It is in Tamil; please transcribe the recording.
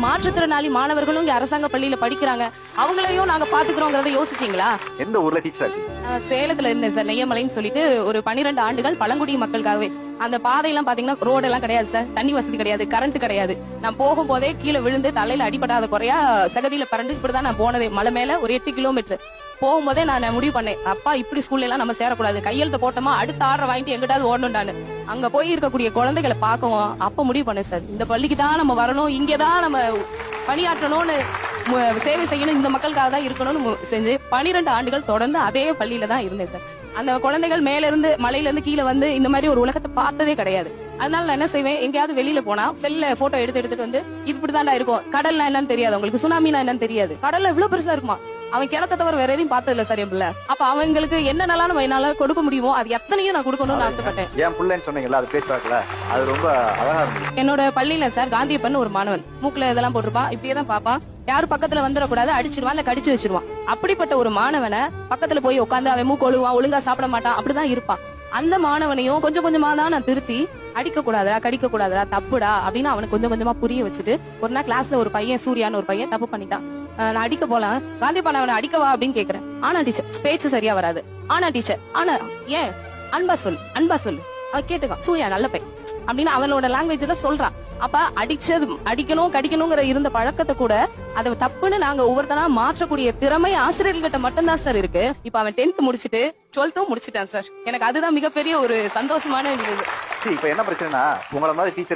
மாற்றுத்திறனாளி மாணவர்களும் இங்க அரசாங்க பள்ளியில படிக்கிறாங்க. அவங்களையும் நாங்க பாத்துக்கிறோங்கிறத யோசிச்சீங்களா? எந்த ஊர்ல டீச்சர் இருக்கீங்க? சேலத்துல இருந்தேன் சார். நெய்யமலைன்னு சொல்லிட்டு ஒரு 12 ஆண்டுகள் பழங்குடி மக்களுக்காகவே. அந்த பாதையெல்லாம் பாத்தீங்கன்னா ரோடு எல்லாம் கிடையாது சார். தண்ணி வசதி கிடையாது, கரண்ட் கிடையாது. நான் போகும்போதே கீழே விழுந்து தலையில அடிபடாத குறையா சகதியில பறந்து இப்படிதான் நான் போனதே. மலை மேல ஒரு 8 கிலோமீட்டர் போகும்போதே நான் முடிவு பண்ணேன், அப்பா இப்படி ஸ்கூல்ல எல்லாம் நம்ம சேரக்கூடாது. கையெழுத்து போட்டோமா அடுத்த ஆர்டர் வாங்கிட்டு எங்கிட்டாவது ஓடணும்டான்னு. அங்க போய் இருக்கக்கூடிய குழந்தைகளை பார்க்கவும் அப்ப முடிவு பண்ணேன் சார், இந்த பள்ளிக்கு தான் நம்ம வரணும், இங்கதான் நம்ம பணியாற்றணும்னு, சேவை செய்யணும், இந்த மக்களுக்காக தான் இருக்கணும்னு செஞ்சு 12 ஆண்டுகள் தொடர்ந்து அதே பள்ளியில தான் இருந்தேன் சார். அந்த குழந்தைகள் மேல இருந்து மலையில இருந்து கீழே வந்து இந்த மாதிரி ஒரு உலகத்தை பார்த்ததே கிடையாது. அதனால நான் என்ன செய்வேன், எங்கேயாவது வெளியில போனா செல்ல போட்டோ எடுத்துட்டு வந்து இது இப்படிதான்டா இருக்கும். கடல்னா என்னன்னு தெரியாது அவங்களுக்கு, சுனாமினா என்னன்னு தெரியாது. கடல்ல இவ்வளவு பெருசா இருக்குமா, அவன் கிணத்த தவிர வேற எதையும் பார்த்தது இல்ல சார் என் பிள்ளை. அப்ப அவங்களுக்கு என்னென்னலாம் நம்ம என்னால கொடுக்க முடியுமோ அது எத்தனையும் நான் கொடுக்கணும்னு ஆசைப்பட்டேன். என் பிள்ளைன்னு சொன்னீங்கல்ல, அது பேசுவாக்கல, அது ரொம்ப அழகா இருந்துச்சு. என்னோட பள்ளியில சார் காந்தியப்பன் ஒரு மாணவன் மூக்குல இதெல்லாம் போட்டிருப்பான், இப்படியே தான் பாப்பான். யாரும் பக்கத்துல வந்துடக்கூடாது, அடிச்சிருவான் இல்ல கடிச்சு வச்சிருவான். அப்படிப்பட்ட ஒரு மாணவனை பக்கத்துல போய் உட்காந்து அவன் மூக்கு ஒழுவான், ஒழுங்கா சாப்பிட மாட்டான், அப்படிதான் இருப்பான். அந்த மாணவனையும் கொஞ்சம் கொஞ்சமா தான் நான் திருத்தி, அடிக்க கூடாதா, கடிக்க கூடாதா, தப்புடா அப்படின்னு அவனுக்கு கொஞ்சம் கொஞ்சமா புரிய வச்சுட்டு, ஒரு நாள் கிளாஸ்ல ஒரு பையன் சூர்யான்னு ஒரு பையன் தப்பு பண்ணிட்டான். நான் அடிக்க போலாம், காந்தியப்பன் அவனை அடிக்கவா அப்படின்னு கேக்குறேன். ஆனா டீச்சர், பேச்சு சரியா வராது. ஆனா டீச்சர், ஆனா ஏன், அன்பா சொல்லு, அன்பா சொல்லு. அவன் கேட்டுக்கான், சூர்யா நல்ல பையன் அப்படின்னு அவனோட லாங்குவேஜ் தான் சொல்றான். அப்ப அடிக்கணும் கடிக்கணுங்கிற இருந்த பழக்கத்தை கூட அதை தப்புன்னு நாங்க ஒவ்வொருத்தனா மாற்றக்கூடிய திறமை ஆசிரியர்கிட்ட மட்டும்தான் சார் இருக்கு. இப்ப அவன் 10th முடிச்சுட்டு 12th முடிச்சிட்டான் சார். எனக்கு அதுதான் மிகப்பெரிய ஒரு சந்தோஷமான. இப்ப என்ன பிரச்சனைனா, உங்கள மாதிரி டீச்சர்